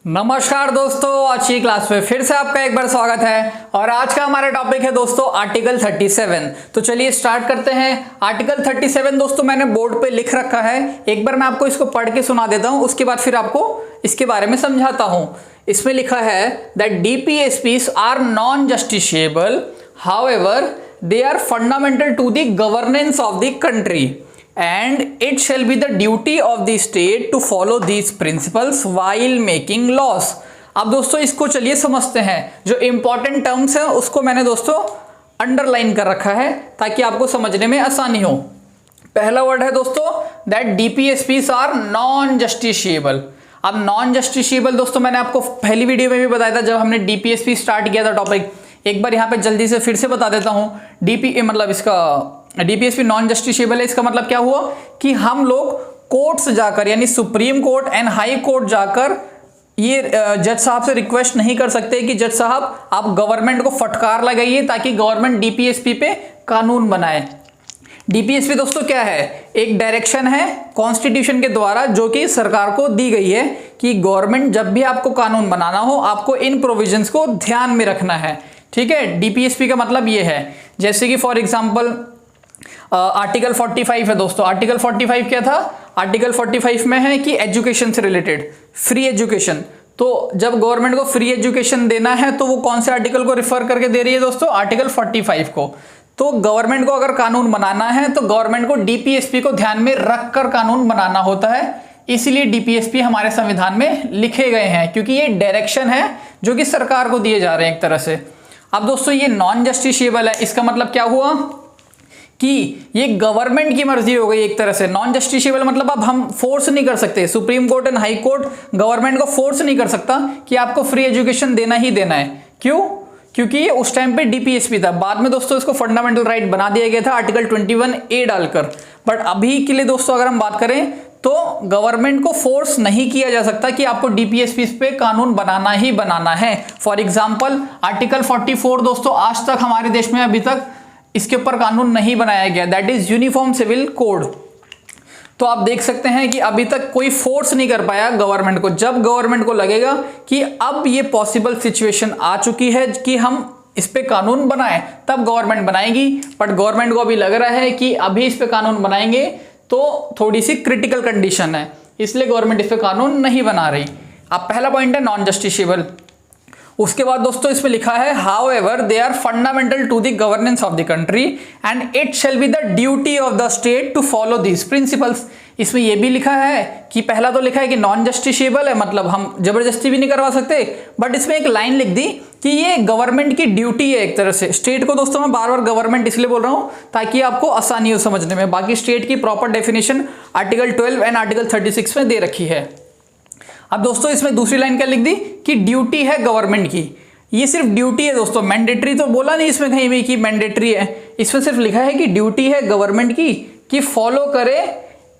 नमस्कार दोस्तों, आज की क्लास में फिर से आपका एक बार स्वागत है। और आज का हमारा टॉपिक है दोस्तों आर्टिकल 37। तो चलिए स्टार्ट करते हैं। आर्टिकल 37 दोस्तों मैंने बोर्ड पे लिख रखा है, एक बार मैं आपको इसको पढ़ के सुना देता हूं, उसके बाद फिर आपको इसके बारे में समझाता हूं। इसमें लिखा है that DPSPs are non justiciable, however they are fundamental to the governance of the country and it shall be the duty of the state to follow these principles while making laws। अब दोस्तों इसको चलिए समझते हैं। जो important terms हैं उसको मैंने दोस्तों अंडरलाइन कर रखा है ताकि आपको समझने में आसानी हो। पहला वर्ड है दोस्तों that DPSPs are non justiciable. अब नॉन जस्टिशिएबल दोस्तों मैंने आपको पहली वीडियो में भी बताया था जब हमने डीपीएसपी स्टार्ट किया था टॉपिक। एक बार यहाँ पे जल्दी से फिर से बता देता हूँ। मतलब इसका डीपीएसपी नॉन जस्टिशिएबल है, इसका मतलब क्या हुआ कि हम लोग कोर्ट्स जाकर यानी supreme court and high court जाकर ये जज साहब से रिक्वेस्ट नहीं कर सकते कि जज साहब आप गवर्नमेंट को फटकार लगाइए ताकि गवर्नमेंट डीपीएसपी पे कानून बनाए। डीपीएसपी दोस्तों क्या है? एक डायरेक्शन है कॉन्स्टिट्यूशन के द्वारा जो कि सरकार को दी गई है कि गवर्नमेंट जब भी आपको कानून बनाना हो आपको इन प्रोविजंस को ध्यान में रखना है। ठीक है, डीपीएसपी का मतलब ये है। जैसे कि फॉर एग्जांपल आर्टिकल 45 है दोस्तों। आर्टिकल 45 क्या था? आर्टिकल 45 में है कि एजुकेशन से रिलेटेड फ्री एजुकेशन। तो जब गवर्नमेंट को फ्री एजुकेशन देना है तो वो कौन से आर्टिकल को रिफर करके दे रही है दोस्तों? आर्टिकल 45 को। तो गवर्नमेंट को अगर कानून बनाना है तो गवर्नमेंट को डीपीएसपी को ध्यान में रखकर कानून बनाना होता है, इसीलिए डीपीएसपी हमारे संविधान में लिखे गए हैं क्योंकि ये डायरेक्शन है जो कि सरकार को दिए जा रहे हैं एक तरह से। अब दोस्तों ये नॉन जस्टिशिएबल है, इसका मतलब क्या हुआ कि ये गवर्नमेंट की मर्जी हो गई एक तरह से। नॉन जस्टिशिएबल मतलब अब हम फोर्स नहीं कर सकते, supreme court and high court government को फोर्स नहीं कर सकता कि आपको फ्री एजुकेशन देना ही देना है। क्यों? क्योंकि ये उस टाइम पे डीपीएसपी था। बाद में दोस्तों इसको फंडामेंटल राइट बना दिया गया था आर्टिकल 21A डालकर। बट अभी के लिए दोस्तों अगर हम बात करें तो गवर्नमेंट को फोर्स नहीं किया जा सकता कि आपको डीपीएसपी पे कानून बनाना ही बनाना है। फॉर एग्जाम्पल आर्टिकल 44 दोस्तों आज तक हमारे देश में अभी तक इसके ऊपर कानून नहीं बनाया गया, that is uniform civil code. तो आप देख सकते हैं कि अभी तक कोई फोर्स नहीं कर पाया गवर्नमेंट को। जब गवर्नमेंट को लगेगा कि अब ये पॉसिबल सिचुएशन आ चुकी है कि हम इस पे कानून बनाएं तब गवर्नमेंट बनाएगी। बट गवर्नमेंट को अभी लग रहा है कि अभी इस पे कानून बनाएंगे तो थोड़ी सी क्रिटिकल कंडीशन है, इसलिए गवर्नमेंट इस पे कानून नहीं बना रही। अब पहला पॉइंट है नॉन जस्टिशिएबल। उसके बाद दोस्तों इसमें लिखा है however they are fundamental to the governance of the country and it shall be the duty of the state to follow these principles. इसमें यह भी लिखा है कि पहला तो लिखा है कि नॉन जस्टिशिएबल है, मतलब हम जबरदस्ती भी नहीं करवा सकते। बट इसमें एक लाइन लिख दी कि ये गवर्नमेंट की ड्यूटी है एक तरह से। स्टेट को दोस्तों मैं बार बार गवर्नमेंट इसलिए बोल रहा हूं ताकि आपको आसानी हो समझने में। बाकी स्टेट की proper definition article 12 and article 36 में दे रखी है। अब दोस्तों इसमें दूसरी लाइन क्या लिख दी कि ड्यूटी है गवर्नमेंट की। ये सिर्फ ड्यूटी है दोस्तों, मैंडेटरी तो बोला नहीं इसमें कहीं भी कि मैंडेटरी है। इसमें सिर्फ लिखा है कि ड्यूटी है गवर्नमेंट की कि फॉलो करे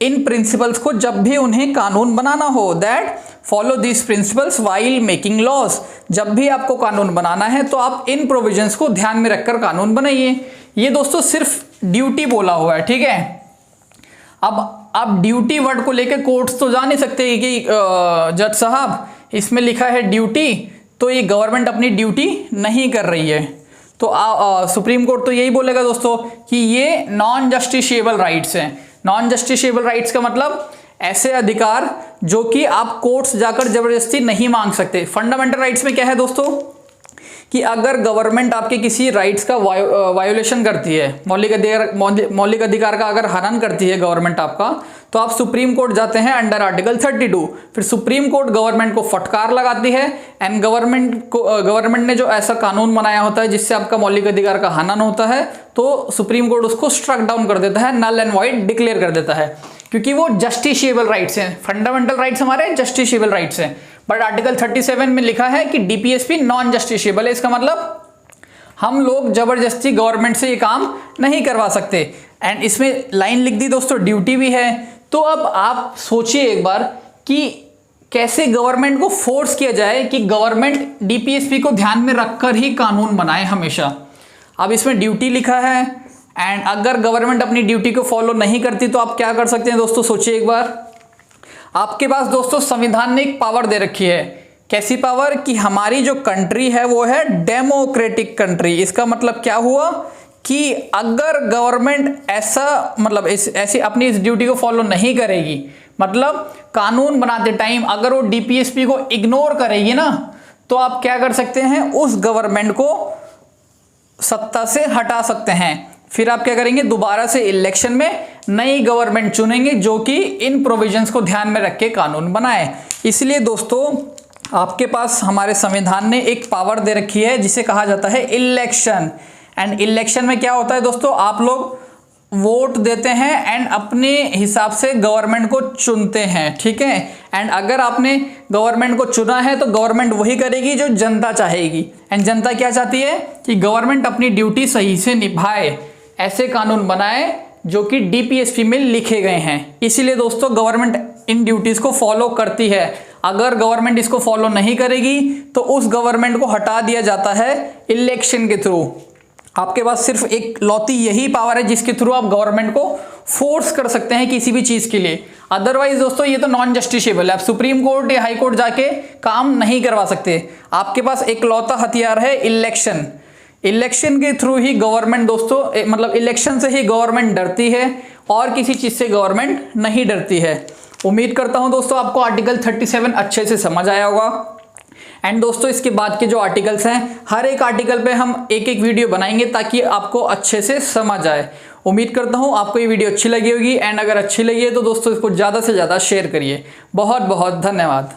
इन प्रिंसिपल्स को जब भी उन्हें कानून बनाना हो। That follow this principles while making laws. जब भी आपको कानून बनाना है तो आप इन प्रोविजंस को ध्यान में रखकर कानून बनाइए। ये दोस्तों सिर्फ ड्यूटी बोला हुआ है, ठीक है। अब आप ड्यूटी वर्ड को लेकर कोर्ट्स तो जा नहीं सकते कि जज साहब इसमें लिखा है ड्यूटी तो ये गवर्नमेंट अपनी ड्यूटी नहीं कर रही है। तो सुप्रीम कोर्ट तो यही बोलेगा दोस्तों कि ये नॉन जस्टिशिएबल राइट्स हैं। नॉन जस्टिशिएबल राइट्स का मतलब ऐसे अधिकार जो कि आप कोर्ट्स जाकर जबरदस्ती नहीं मांग सकते। फंडामेंटल राइट्स में क्या है दोस्तों कि अगर गवर्नमेंट आपके किसी राइट्स का वायोलेशन करती है, मौलिक अधिकार का अगर हनन करती है गवर्नमेंट आपका, तो आप सुप्रीम कोर्ट जाते हैं अंडर आर्टिकल 32। फिर सुप्रीम कोर्ट गवर्नमेंट को फटकार लगाती है एंड गवर्नमेंट ने जो ऐसा कानून बनाया होता है जिससे आपका मौलिक अधिकार का हनन होता है तो सुप्रीम कोर्ट उसको स्ट्रक डाउन कर देता है, नल एंड वॉइड डिक्लेयर कर देता है, क्योंकि वो जस्टिशिएबल राइट्स हैं। फंडामेंटल राइट्स हमारे जस्टिशिएबल राइट्स हैं। बट आर्टिकल 37 में लिखा है कि डीपीएसपी नॉन जस्टिशिएबल है। इसका मतलब हम लोग जबरदस्ती गवर्नमेंट से ये काम नहीं करवा सकते। एंड इसमें लाइन लिख दी दोस्तों ड्यूटी भी है। तो अब आप सोचिए एक बार कि कैसे गवर्नमेंट को फोर्स किया जाए कि गवर्नमेंट डीपीएसपी को ध्यान में रखकर ही कानून बनाए हमेशा। अब इसमें ड्यूटी लिखा है एंड अगर गवर्नमेंट अपनी ड्यूटी को फॉलो नहीं करती तो आप क्या कर सकते हैं दोस्तों? सोचिए एक बार। आपके पास दोस्तों संविधान ने एक पावर दे रखी है कैसी पावर कि हमारी जो कंट्री है वो है डेमोक्रेटिक कंट्री। इसका मतलब क्या हुआ कि अगर गवर्नमेंट ऐसा मतलब ऐसी अपनी इस ड्यूटी को फॉलो नहीं करेगी, मतलब कानून बनाते टाइम अगर वो डीपीएसपी को इग्नोर करेगी ना, तो आप क्या कर सकते हैं, उस गवर्नमेंट को सत्ता से हटा सकते हैं। फिर आप क्या करेंगे, दोबारा से इलेक्शन में नई गवर्नमेंट चुनेंगे जो कि इन प्रोविजंस को ध्यान में रख के कानून बनाए। इसलिए दोस्तों आपके पास हमारे संविधान ने एक पावर दे रखी है जिसे कहा जाता है इलेक्शन। एंड इलेक्शन में क्या होता है दोस्तों, आप लोग वोट देते हैं एंड अपने हिसाब से गवर्नमेंट को चुनते हैं, ठीक है। एंड अगर आपने गवर्नमेंट को चुना है तो गवर्नमेंट वही करेगी जो जनता चाहेगी। एंड जनता क्या चाहती है कि गवर्नमेंट अपनी ड्यूटी सही से निभाए, ऐसे कानून बनाए जो कि डीपीएसपी में लिखे गए हैं। इसीलिए दोस्तों गवर्नमेंट इन ड्यूटीज को फॉलो करती है। अगर गवर्नमेंट इसको फॉलो नहीं करेगी तो उस गवर्नमेंट को हटा दिया जाता है इलेक्शन के थ्रू। आपके पास सिर्फ एक लौती यही पावर है जिसके थ्रू आप गवर्नमेंट को फोर्स कर सकते हैं किसी भी चीज के लिए। अदरवाइज दोस्तों ये तो नॉन जस्टिसेबल है, आप सुप्रीम कोर्ट या हाई कोर्ट जाके काम नहीं करवा सकते। आपके पास एक लौता हथियार है इलेक्शन। इलेक्शन के थ्रू ही गवर्नमेंट दोस्तों मतलब इलेक्शन से ही गवर्नमेंट डरती है और किसी चीज से गवर्नमेंट नहीं डरती है। उम्मीद करता हूं दोस्तों आपको आर्टिकल 37 अच्छे से समझ आया होगा। एंड दोस्तों इसके बाद के जो आर्टिकल्स हैं, हर एक आर्टिकल पे हम एक एक वीडियो बनाएंगे ताकि आपको अच्छे से समझ आए। उम्मीद करता हूं आपको ये वीडियो अच्छी लगी होगी। एंड अगर अच्छी लगी है तो दोस्तों इसको ज़्यादा से ज़्यादा शेयर करिए। बहुत बहुत धन्यवाद।